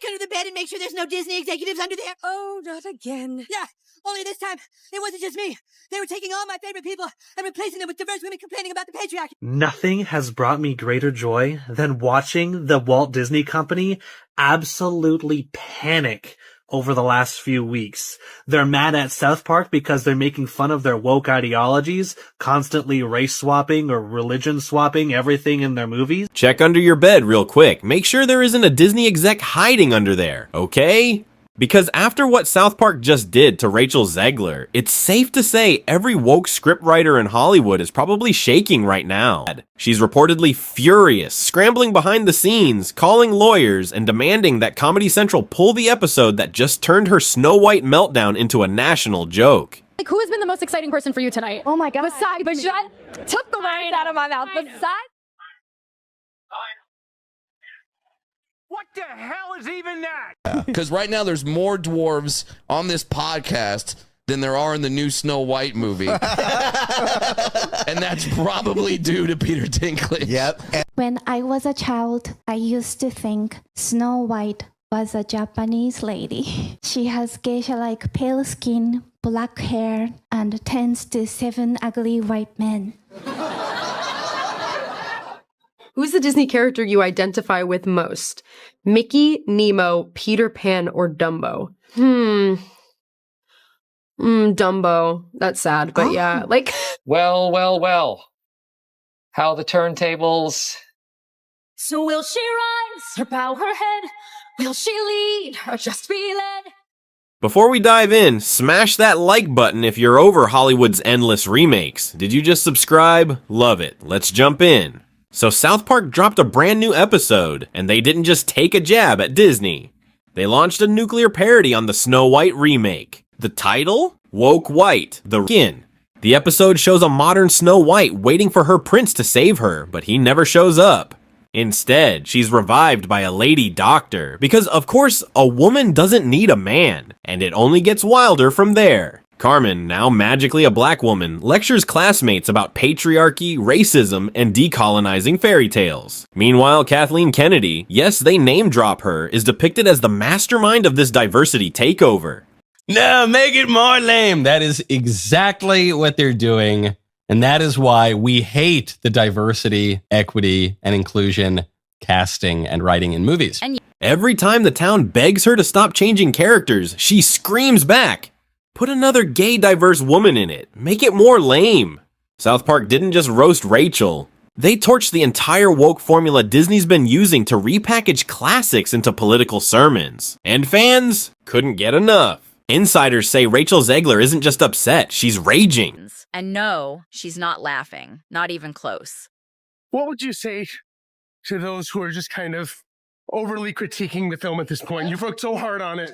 under the bed and make sure there's no Disney executives under there. Oh, not again. Yeah, only this time, it wasn't just me. They were taking all my favorite people and replacing them with diverse women complaining about the patriarchy. Nothing has brought me greater joy than watching the Walt Disney Company absolutely panic over the last few weeks. They're mad at South Park because they're making fun of their woke ideologies, constantly race swapping or religion swapping everything in their movies. Check under your bed real quick. Make sure there isn't a Disney exec hiding under there, okay? Because after what South Park just did to Rachel Zegler, it's safe to say every woke scriptwriter in Hollywood is probably shaking right now. She's reportedly furious, scrambling behind the scenes, calling lawyers, and demanding that Comedy Central pull the episode that just turned her Snow White meltdown into a national joke. Like, who has been the most exciting person for you tonight? Oh my God. Besides, but shut, took the words out of my mouth. Besides. What the hell is even that? Because right now there's more dwarves on this podcast than there are in the new Snow White movie. And that's probably due to Peter Dinklage. Yep. When I was a child, I used to think Snow White was a Japanese lady. She has geisha-like pale skin, black hair, and tends to 7 ugly white men. Who's the Disney character you identify with most? Mickey, Nemo, Peter Pan, or Dumbo? Dumbo. That's sad, but yeah, like... Well. How the turntables... So will she rise or bow her head? Will she lead or just be led? Before we dive in, smash that like button if you're over Hollywood's endless remakes. Did you just subscribe? Love it. Let's jump in. So South Park dropped a brand new episode, and they didn't just take a jab at Disney. They launched a nuclear parody on the Snow White remake. The title? Woke White, the skin. The episode shows a modern Snow White waiting for her prince to save her, but he never shows up. Instead, she's revived by a lady doctor, because of course, a woman doesn't need a man, and it only gets wilder from there. Carmen, now magically a black woman, lectures classmates about patriarchy, racism, and decolonizing fairy tales. Meanwhile, Kathleen Kennedy, yes, they name drop her, is depicted as the mastermind of this diversity takeover. No, make it more lame. That is exactly what they're doing. And that is why we hate the diversity, equity, and inclusion casting and writing in movies. Every time the town begs her to stop changing characters, she screams back, "Put another gay diverse woman in it. Make it more lame." South Park didn't just roast Rachel. They torched the entire woke formula Disney's been using to repackage classics into political sermons. And fans couldn't get enough. Insiders say Rachel Zegler isn't just upset, she's raging. And no, she's not laughing. Not even close. What would you say to those who are just kind of overly critiquing the film at this point? You've worked so hard on it.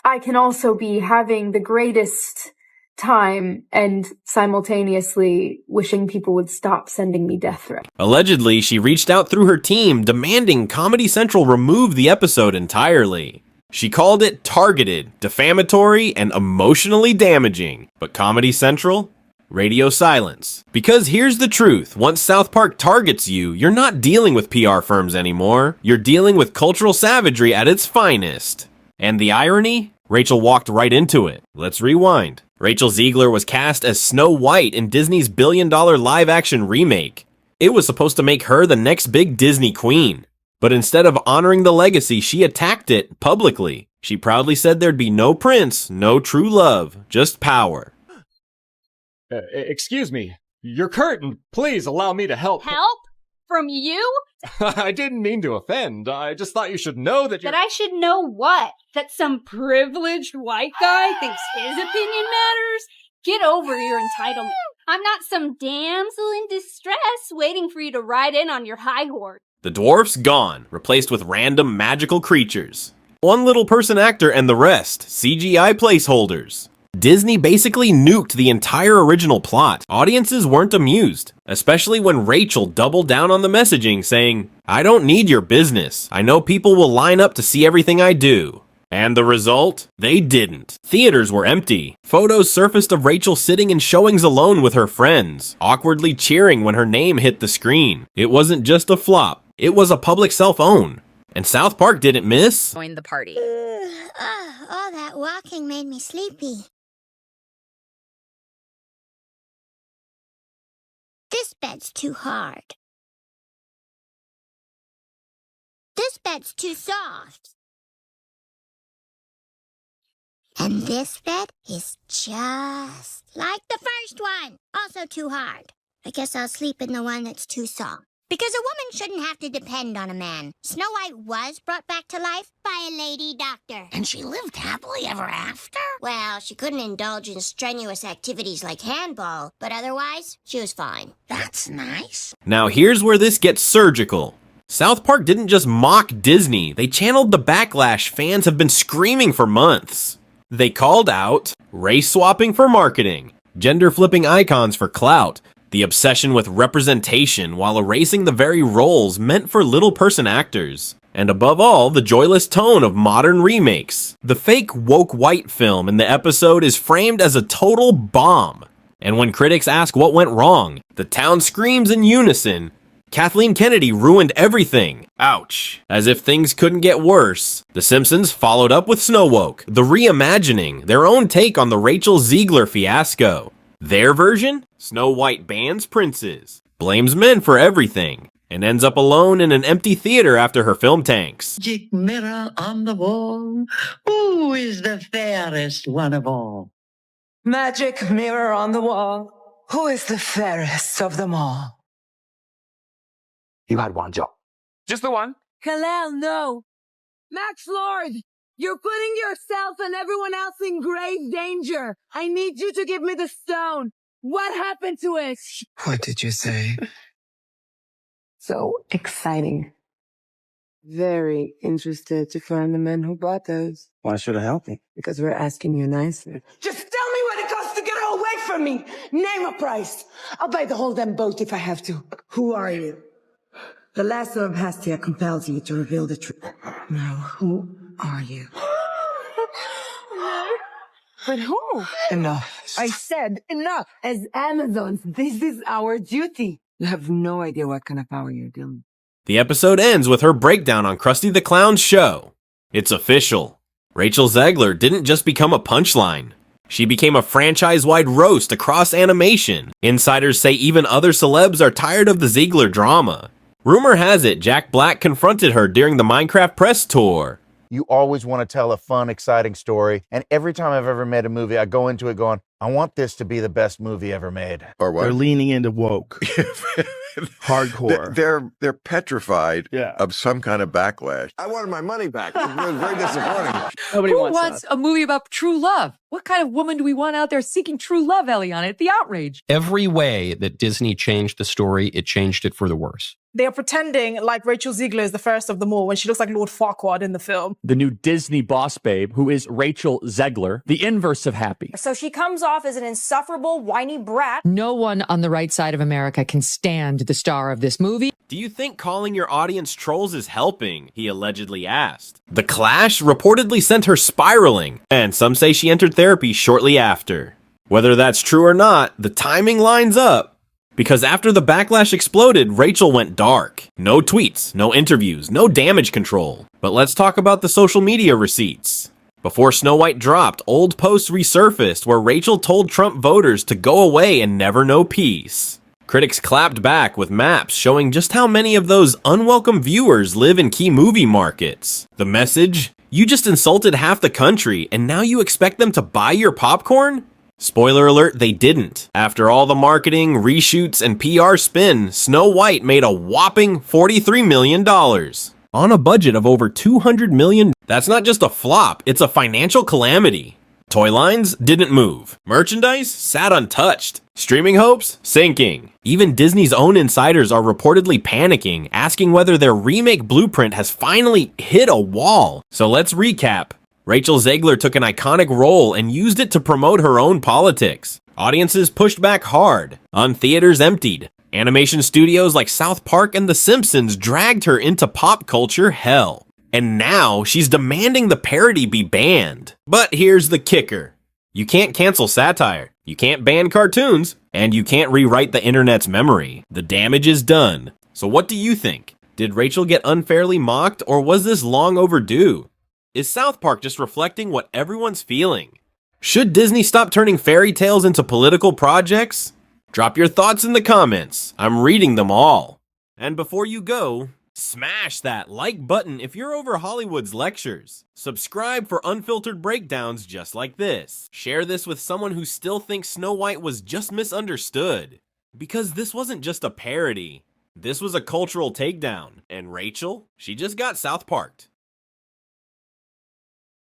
I can also be having the greatest time and simultaneously wishing people would stop sending me death threats. Allegedly, she reached out through her team demanding Comedy Central remove the episode entirely. She called it targeted, defamatory, and emotionally damaging. But Comedy Central? Radio silence. Because here's the truth, once South Park targets you, you're not dealing with PR firms anymore. You're dealing with cultural savagery at its finest. And the irony? Rachel walked right into it. Let's rewind. Rachel Zegler was cast as Snow White in Disney's billion-dollar live-action remake. It was supposed to make her the next big Disney queen. But instead of honoring the legacy, she attacked it publicly. She proudly said there'd be no prince, no true love, just power. Excuse me, your curtain. Please allow me to help. Help? From you? I didn't mean to offend. I just thought you should know that That I should know what? That some privileged white guy thinks his opinion matters? Get over your entitlement. I'm not some damsel in distress waiting for you to ride in on your high horse. The dwarfs gone, replaced with random magical creatures. One little person actor and the rest, CGI placeholders. Disney basically nuked the entire original plot. Audiences weren't amused, especially when Rachel doubled down on the messaging saying, "I don't need your business. I know people will line up to see everything I do." And the result? They didn't. Theaters were empty. Photos surfaced of Rachel sitting in showings alone with her friends, awkwardly cheering when her name hit the screen. It wasn't just a flop, It was a public cell phone. And South Park didn't miss. Join the party. All that walking made me sleepy. This bed's too hard. This bed's too soft. And this bed is just like the first one. Also too hard. I guess I'll sleep in the one that's too soft. Because a woman shouldn't have to depend on a man. Snow White was brought back to life by a lady doctor. And she lived happily ever after? Well, she couldn't indulge in strenuous activities like handball, but otherwise, she was fine. That's nice. Now here's where this gets surgical. South Park didn't just mock Disney, they channeled the backlash fans have been screaming for months. They called out race swapping for marketing, gender flipping icons for clout, the obsession with representation while erasing the very roles meant for little-person actors. And above all, the joyless tone of modern remakes. The fake woke white film in the episode is framed as a total bomb. And when critics ask what went wrong, the town screams in unison, Kathleen Kennedy ruined everything. Ouch. As if things couldn't get worse, The Simpsons followed up with Snow Woke, the reimagining, their own take on the Rachel Zegler fiasco. Their version? Snow White bans princes, blames men for everything, and ends up alone in an empty theater after her film tanks. Magic mirror on the wall, who is the fairest one of all? Magic mirror on the wall, who is the fairest of them all? You had one job. Just the one? Kalel, no. Max Lord, you're putting yourself and everyone else in grave danger. I need you to give me the stone. What happened to it? What did you say? So exciting. Very interested to find the men who bought those. Why should I help you? Because we're asking you nicely. Just tell me what it costs to get her away from me. Name a price. I'll buy the whole damn boat if I have to. Who are you? The last of Hastia compels you to reveal the truth. Now, who are you? But who? Enough. I said enough. As Amazons, this is our duty. You have no idea what kind of power you're dealing with. The episode ends with her breakdown on Krusty the Clown's show. It's official. Rachel Zegler didn't just become a punchline. She became a franchise-wide roast across animation. Insiders say even other celebs are tired of the Zegler drama. Rumor has it Jack Black confronted her during the Minecraft press tour. You always want to tell a fun, exciting story. And every time I've ever made a movie, I go into it going, I want this to be the best movie ever made. Or what? They're leaning into woke. Hardcore. They're petrified of some kind of backlash. I wanted my money back. It was very disappointing. Who wants a movie about true love? What kind of woman do we want out there seeking true love, Eliana? The outrage. Every way that Disney changed the story, it changed it for the worse. They are pretending like Rachel Zegler is the first of them all when she looks like Lord Farquaad in the film. The new Disney boss babe, who is Rachel Zegler, the inverse of happy. So she comes off as an insufferable, whiny brat. No one on the right side of America can stand the star of this movie. Do you think calling your audience trolls is helping? He allegedly asked. The Clash reportedly sent her spiraling, and some say she entered therapy shortly after. Whether that's true or not, the timing lines up. Because after the backlash exploded, Rachel went dark. No tweets, no interviews, no damage control. But let's talk about the social media receipts. Before Snow White dropped, old posts resurfaced where Rachel told Trump voters to go away and never know peace. Critics clapped back with maps showing just how many of those unwelcome viewers live in key movie markets. The message? You just insulted half the country and now you expect them to buy your popcorn? Spoiler alert, they didn't. After all the marketing, reshoots, and PR spin, Snow White made a whopping $43 million. On a budget of over $200 million. That's not just a flop, it's a financial calamity. Toy lines didn't move. Merchandise sat untouched. Streaming hopes sinking. Even Disney's own insiders are reportedly panicking, asking whether their remake blueprint has finally hit a wall. So let's recap. Rachel Zegler took an iconic role and used it to promote her own politics. Audiences pushed back hard. Theaters emptied. Animation studios like South Park and The Simpsons dragged her into pop culture hell. And now she's demanding the parody be banned. But here's the kicker. You can't cancel satire. You can't ban cartoons. And you can't rewrite the internet's memory. The damage is done. So what do you think? Did Rachel get unfairly mocked, or was this long overdue? Is South Park just reflecting what everyone's feeling? Should Disney stop turning fairy tales into political projects? Drop your thoughts in the comments. I'm reading them all. And before you go, smash that like button if you're over Hollywood's lectures. Subscribe for unfiltered breakdowns just like this. Share this with someone who still thinks Snow White was just misunderstood. Because this wasn't just a parody. This was a cultural takedown. And Rachel, she just got South Parked.